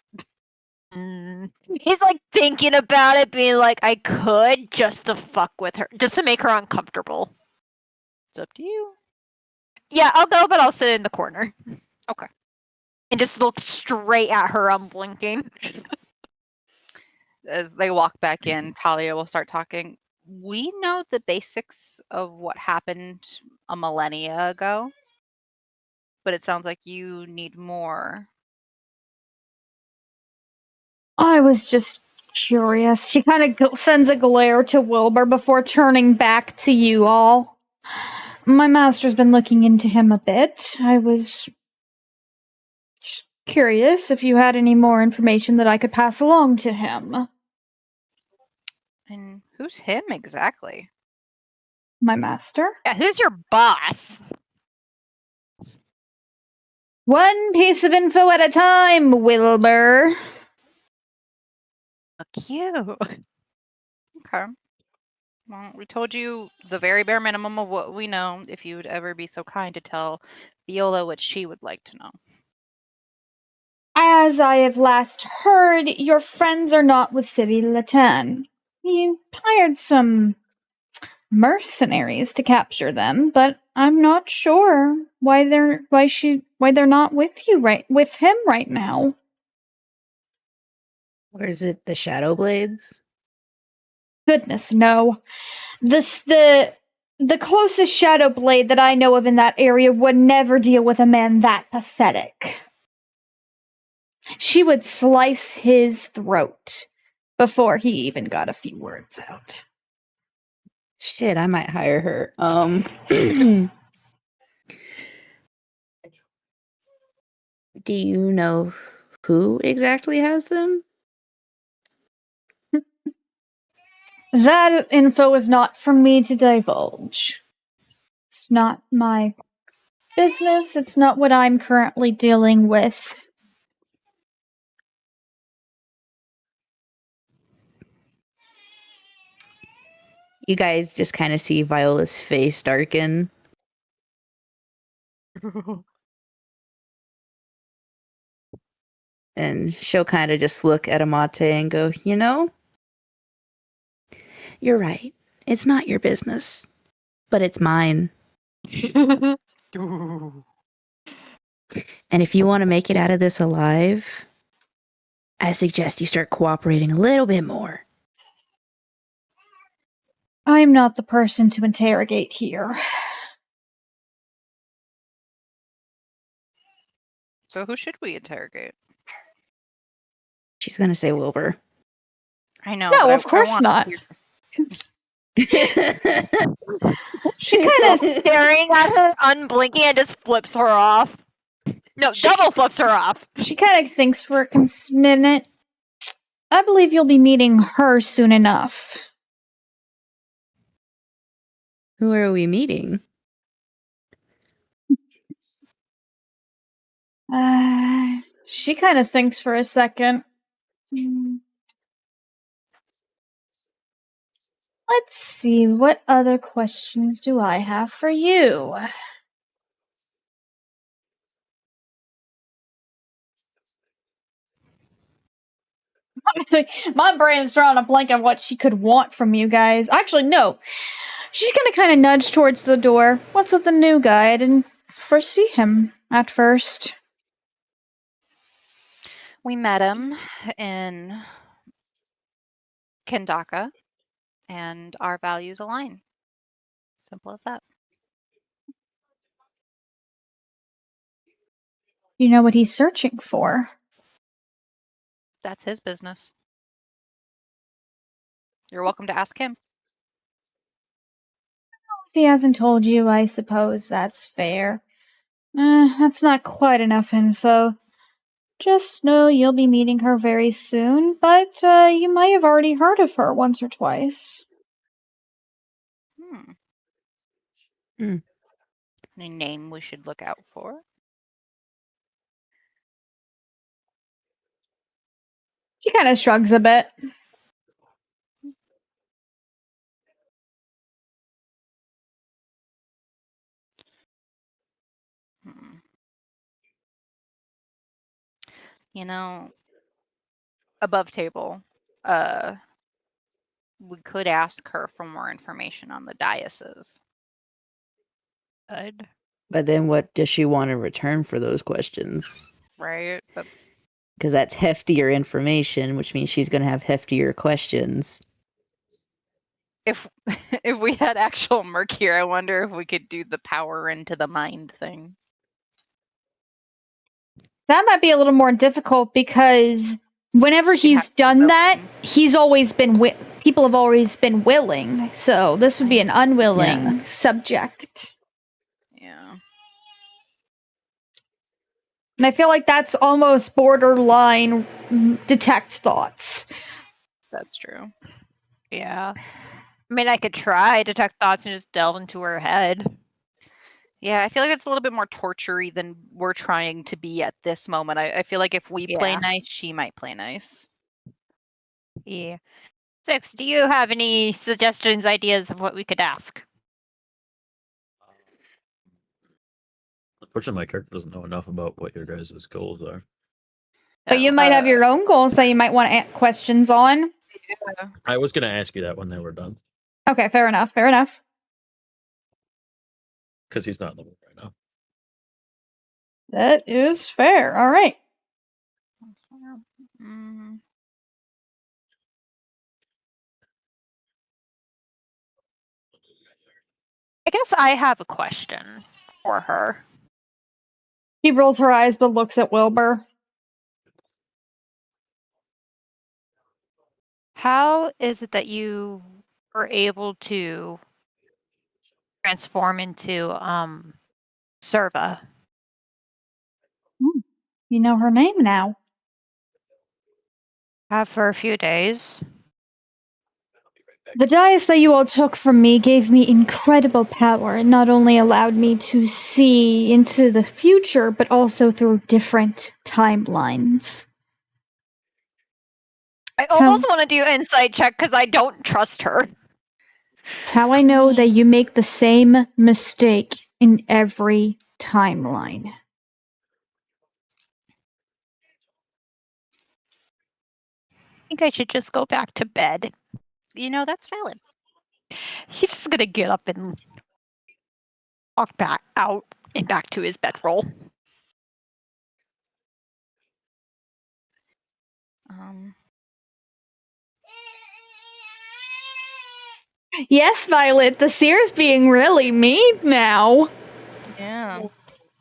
He's like thinking about it, being like, I could just to fuck with her, just to make her uncomfortable. It's up to you. Yeah, I'll go, but I'll sit in the corner. Okay. And just look straight at her, unblinking. As they walk back in, Talia will start talking. We know the basics of what happened a millennia ago, but it sounds like you need more. I was just curious. She kind of sends a glare to Wilbur before turning back to you all. My master's been looking into him a bit. I was just curious if you had any more information that I could pass along to him. And who's him exactly? My master? Yeah, who's your boss? One piece of info at a time, Wilbur. Fuck you. Okay. Well, we told you the very bare minimum of what we know. If you would ever be so kind to tell Viola what she would like to know. As I have last heard, your friends are not with Sibby Latan. He hired some mercenaries to capture them, but I'm not sure why they're not with him right now. Or is it the Shadow Blades? Goodness, no. The closest shadow blade that I know of in that area would never deal with a man that pathetic. She would slice his throat before he even got a few words out. Shit, I might hire her. Do you know who exactly has them? That info is not for me to divulge. It's not my business. It's not what I'm currently dealing with. You guys just kind of see Viola's face darken. And she'll kind of just look at Amate and go, you know, you're right. It's not your business, but it's mine. And if you want to make it out of this alive, I suggest you start cooperating a little bit more. I'm not the person to interrogate here. So who should we interrogate? She's going to say Wilbur. I know. No, but of course want not. She's kind of staring at her, unblinking, and just flips her off. No, double flips her off. She kind of thinks for a minute. I believe you'll be meeting her soon enough. Who are we meeting? She kind of thinks for a second. Let's see, what other questions do I have for you? Honestly, my brain's drawing a blank of what she could want from you guys. Actually, no. She's gonna kind of nudge towards the door. What's with the new guy? I didn't foresee him at first. We met him in Kendaka, and our values align. Simple as that. You know what he's searching for? That's his business. You're welcome to ask him. If he hasn't told you, I suppose that's fair. That's not quite enough info. Just know you'll be meeting her very soon, but you might have already heard of her once or twice. Any name we should look out for? She kind of shrugs a bit. You know, above table, we could ask her for more information on the diocese. Good. But then what does she want in return for those questions? Right? Because that's heftier information, which means she's going to have heftier questions. If we had actual Merk here, I wonder if we could do the power into the mind thing. That might be a little more difficult because Whenever She'd he's have to be done that, willing. he's always been people have always been willing. So this would be an unwilling subject. Yeah. And I feel like that's almost borderline detect thoughts. That's true. Yeah. I mean, I could try detect thoughts and just delve into her head. Yeah, I feel like it's a little bit more torture-y than we're trying to be at this moment. I feel like if we play Yeah. nice, she might play nice. Yeah. Six, do you have any suggestions, ideas of what we could ask? Unfortunately, my character doesn't know enough about what your guys' goals are. But you might have your own goals that you might want to questions on. Yeah. I was going to ask you that when they were done, Okay, fair enough. Fair enough. because he's not in the room right now. That is fair. All right. That's fair. Mm. I guess I have a question for her. She rolls her eyes but looks at Wilbur. How is it that you were able to transform into Serva? You know her name now. Have for a few days. The dice that you all took from me gave me incredible power. It not only allowed me to see into the future, but also through different timelines. I So- almost want to do insight check because I don't trust her. It's how I know that you make the same mistake in every timeline. I think I should just go back to bed. You know, that's valid. He's just gonna get up and walk back out and back to his bedroll. Yes, Violet, the seer's being really mean now. Yeah.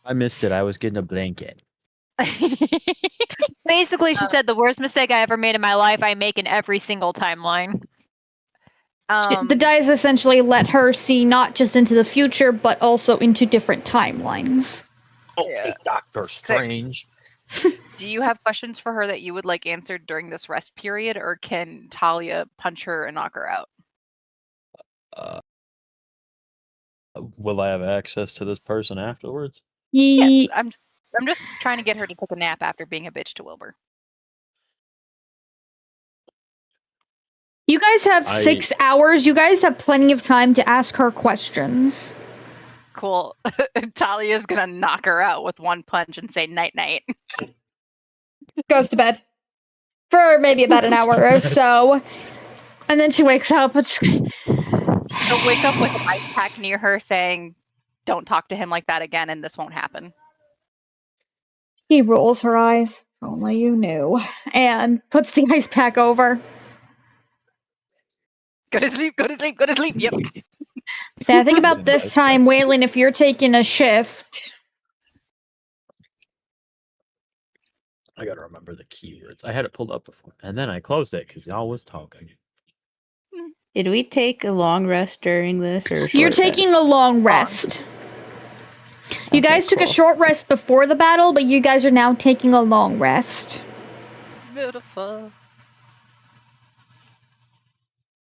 I missed it. I was getting a blanket. Basically, she said the worst mistake I ever made in my life, I make in every single timeline. The dice essentially let her see not just into the future, but also into different timelines. Okay, Doctor Strange. Do you have questions for her that you would like answered during this rest period, or can Talia punch her and knock her out? Will I have access to this person afterwards? Yes, I'm just trying to get her to take a nap after being a bitch to Wilbur. You guys have 6 hours. You guys have plenty of time to ask her questions. Cool. Talia's gonna knock her out with one punch and say night night. Goes to bed. For maybe about an hour or so. And then she wakes up. She'll wake up with an ice pack near her saying, "Don't talk to him like that again, and this won't happen." He rolls her eyes. Only you knew. And puts the ice pack over. Go to sleep, go to sleep, go to sleep. Yep. So I think about this time, Waylin, if you're taking a shift. I gotta remember the keywords. I had it pulled up before, and then I closed it because y'all was talking. Did we take a long rest during this, or a You're short taking rest? a long rest. You Okay, guys took a cool. short rest before the battle, but you guys are now taking a long rest. Beautiful.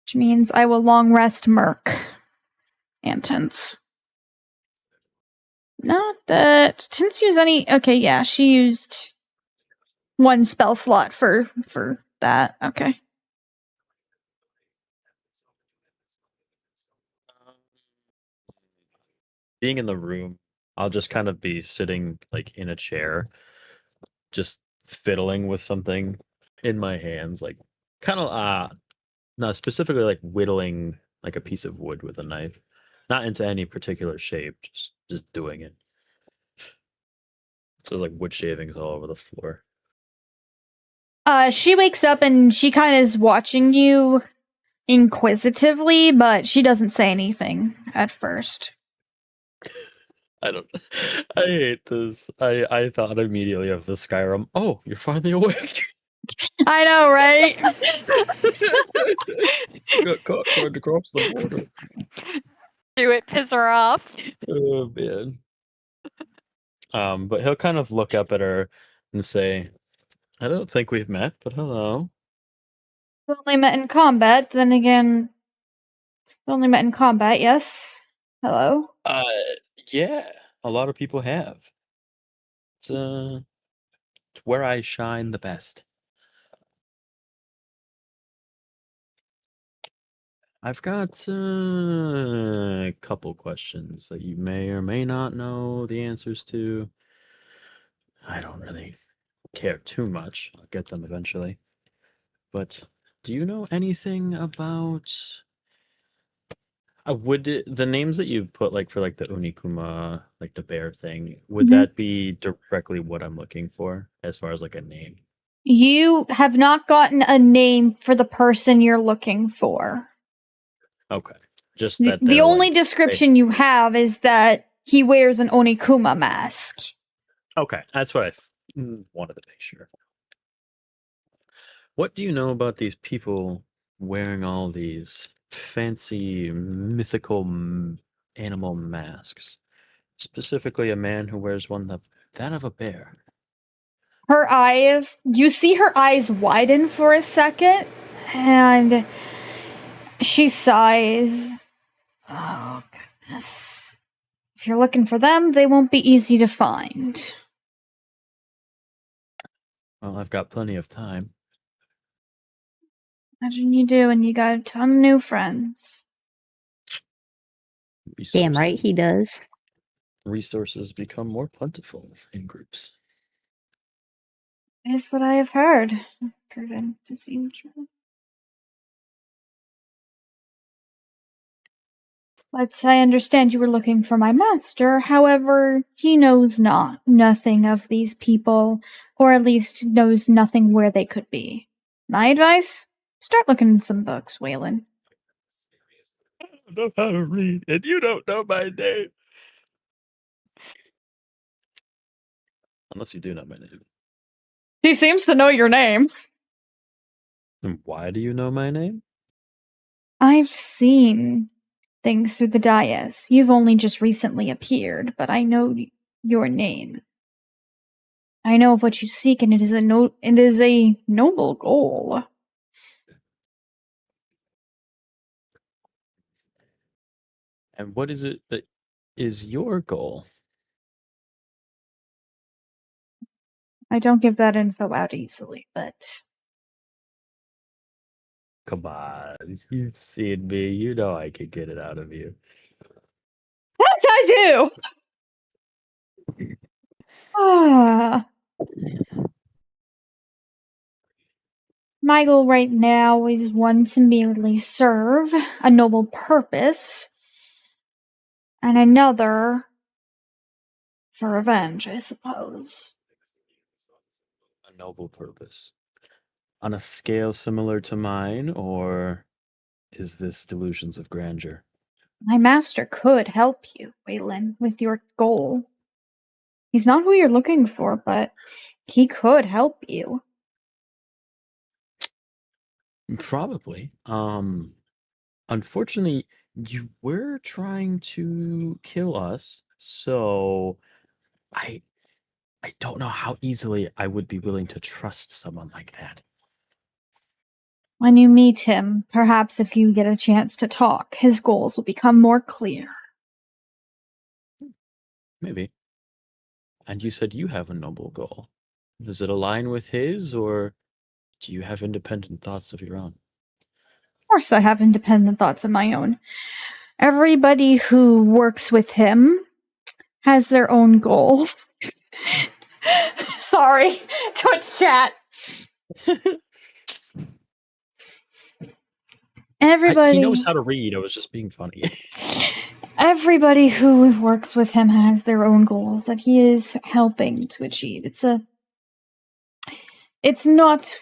Which means I will long rest Merk. And Tense. Not that Tense used any. Okay, yeah, she used one spell slot for that. Okay. Being in the room, I'll just kind of be sitting like in a chair, just fiddling with something in my hands, like kind of no, specifically like whittling like a piece of wood with a knife, not into any particular shape, just doing it. So there's like wood shavings all over the floor. She wakes up and she kind of is watching you inquisitively, but she doesn't say anything at first. I hate this. I thought immediately of the Skyrim. Oh, you're finally awake. I know, right? Got caught trying to cross the border. Do it, piss her off. Oh man. But he'll kind of look up at her and say, "I don't think we've met, but hello." We only met in combat. Then again, we only met in combat. Yes. Hello. Yeah, a lot of people have. It's where I shine the best. I've got a couple questions that you may or may not know the answers to. I don't really care too much. I'll get them eventually. But do you know anything about the names that you put like for like the Unikuma, like the bear thing, would Mhm. that be directly what I'm looking for as far as like a name? You have not gotten a name for the person you're looking for. Okay. Just The, that the they're only like description you have is that he wears an Onikuma mask. okay, that's what I wanted to make sure. What do you know about these people wearing all these fancy mythical animal masks? Specifically, a man who wears one that of a bear. You see her eyes widen for a second, and she sighs. Oh, goodness. If you're looking for them, they won't be easy to find. Well, I've got plenty of time. Imagine you do, and you got a ton of new friends. Damn right he does. Resources become more plentiful in groups. Is what I have heard. Proven to seem true. But I understand you were looking for my master. However, he knows nothing of these people, or at least knows nothing where they could be. My advice? Start looking in some books, Waylin. I don't know how to read, and you don't know my name. Unless you do know my name. He seems to know your name. And why do you know my name? I've seen things through the dais. You've only just recently appeared, but I know your name. I know of what you seek, and it is a noble goal. And what is it that is your goal? I don't give that info out easily, but Come on, you've seen me. You know I could get it out of you. that I do! Ah. My goal right now is one to merely serve a noble purpose, and another for revenge, I suppose. A noble purpose. On a scale similar to mine, or is this delusions of grandeur? My master could help you, Waylin, with your goal. He's not who you're looking for, but he could help you. Probably. Unfortunately, you were trying to kill us, so I don't know how easily I would be willing to trust someone like that. When you meet him, perhaps if you get a chance to talk, his goals will become more clear. Maybe. And you said you have a noble goal. Does it align with his, or do you have independent thoughts of your own? Of course, I have independent thoughts of my own. Everybody who works with him has their own goals. Sorry, Twitch chat. Everybody. He knows how to read. I was just being funny. Everybody who works with him has their own goals that he is helping to achieve. It's not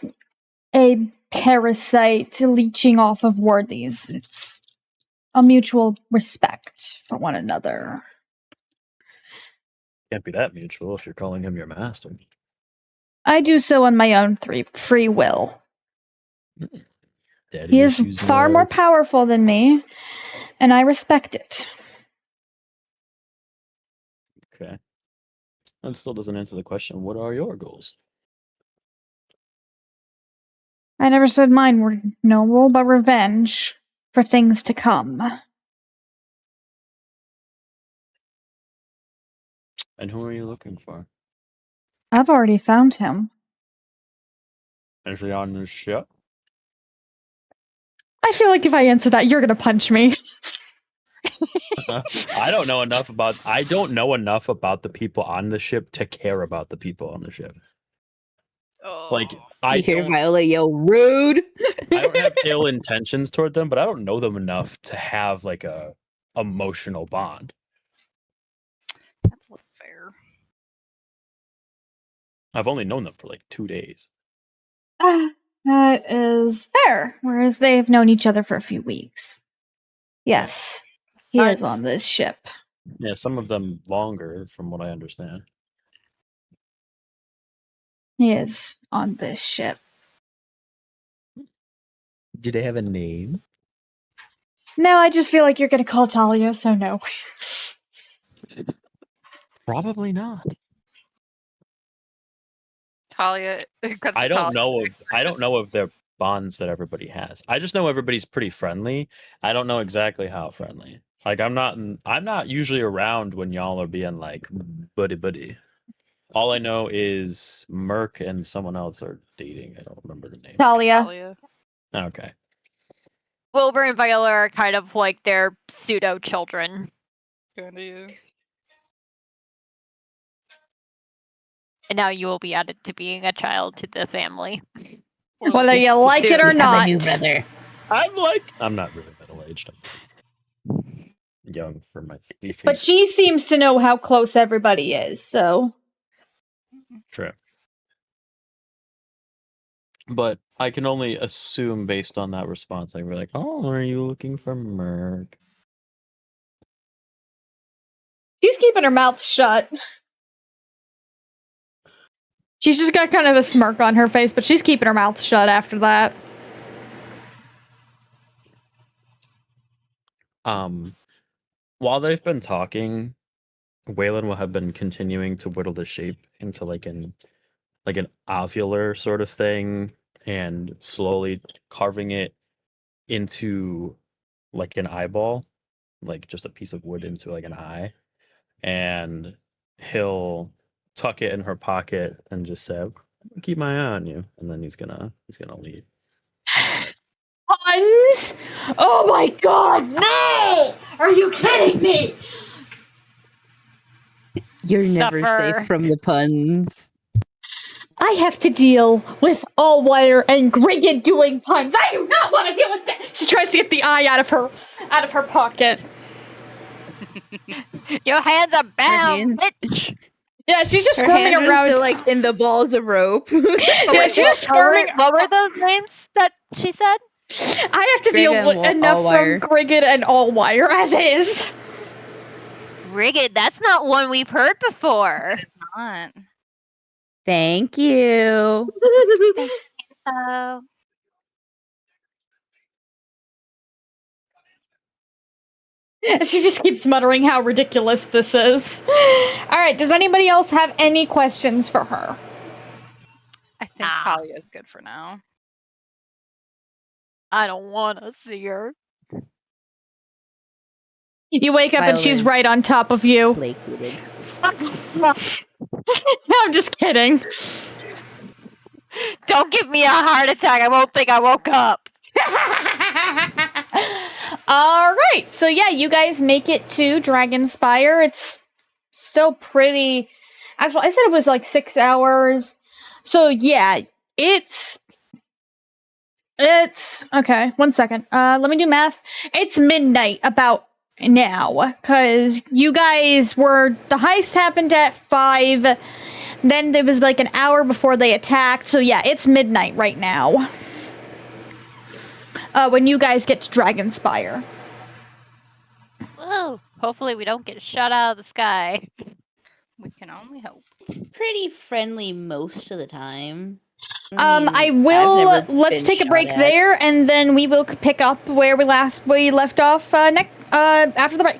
a parasite leeching off of worthies. It's a mutual respect for one another. Can't be that mutual if you're calling him your master. I do so on my own free will. Daddy He is issues far more Mark. powerful than me, and I respect it. Okay. That still doesn't answer the question. What are your goals? I never said mine were noble, but revenge for things to come. And who are you looking for? I've already found him. Is he on this ship? I feel like if I answer that, you're gonna punch me. I don't know enough about the people on the ship to care about the people on the ship. Like I You hear don't Viola yell, rude! I don't have ill intentions toward them, but I don't know them enough to have like a emotional bond. That's a little fair. I've only known them for like 2 days. That is fair. Whereas they've known each other for a few weeks. Yes, he is Months. on this ship. Yeah, some of them longer, from what I understand. He is on this ship. Do they have a name? No, I just feel like you're gonna call Talia, so no. Probably not. Talia. I don't know of their bonds that everybody has. I just know everybody's pretty friendly. I don't know exactly how friendly. Like I'm not usually around when y'all are being like buddy. All I know is Merk and someone else are dating. I don't remember the name. Talia. Okay. Wilbur and Viola are kind of like their pseudo children. Kinda. And now you will be added to being a child to the family. Whether you like it or Soon. not. New brother. I'm not really middle aged. I'm young for my feet. But she seems to know how close everybody is, so. True. But I can only assume based on that response, like we're like, oh, are you looking for Merk? She's keeping her mouth shut. She's just got kind of a smirk on her face, but she's keeping her mouth shut after that. While they've been talking, Waylin will have been continuing to whittle the shape into like an ovular sort of thing and slowly carving it into like an eyeball, like just a piece of wood into like an eye. And he'll tuck it in her pocket and just say, keep my eye on you. And then he's gonna leave. Puns? Oh my god, no! Are you kidding me? You're never Suffer. safe from the puns. I have to deal with Allwire and Grigid doing puns. I do not want to deal with that. She tries to get the eye out of her pocket. Your hands are bound, hands- bitch! Yeah, she's just Her squirming hands are around. still like in the balls of rope. Yeah, she's just squirming. What were those names that she said? I have to deal Grigid with and enough Allwire. from Grigid and Allwire as is. Rigid, that's not one we've heard before. Not. Thank you. Oh. She just keeps muttering how ridiculous this is. Alright, does anybody else have any questions for her? I think Talia's good for now. I don't want to see her. You wake up and she's Viola's right on top of you. Placated. I'm just kidding. Don't give me a heart attack. I won't think I woke up. Alright, so yeah, you guys make it to Dragonspire. It's still pretty... Actually, I said it was like 6 hours. So yeah, it's... Okay, 1 second. Let me do math. It's midnight about now, because you guys were... The heist happened at 5, then there was like an hour before they attacked, so yeah, it's midnight right now. When you guys get to Dragonspire. Whoa. Hopefully we don't get shot out of the sky. We can only hope. It's pretty friendly most of the time. I mean, will. I've never Let's been take a shot break at. there, and then we will pick up where we left off after the break.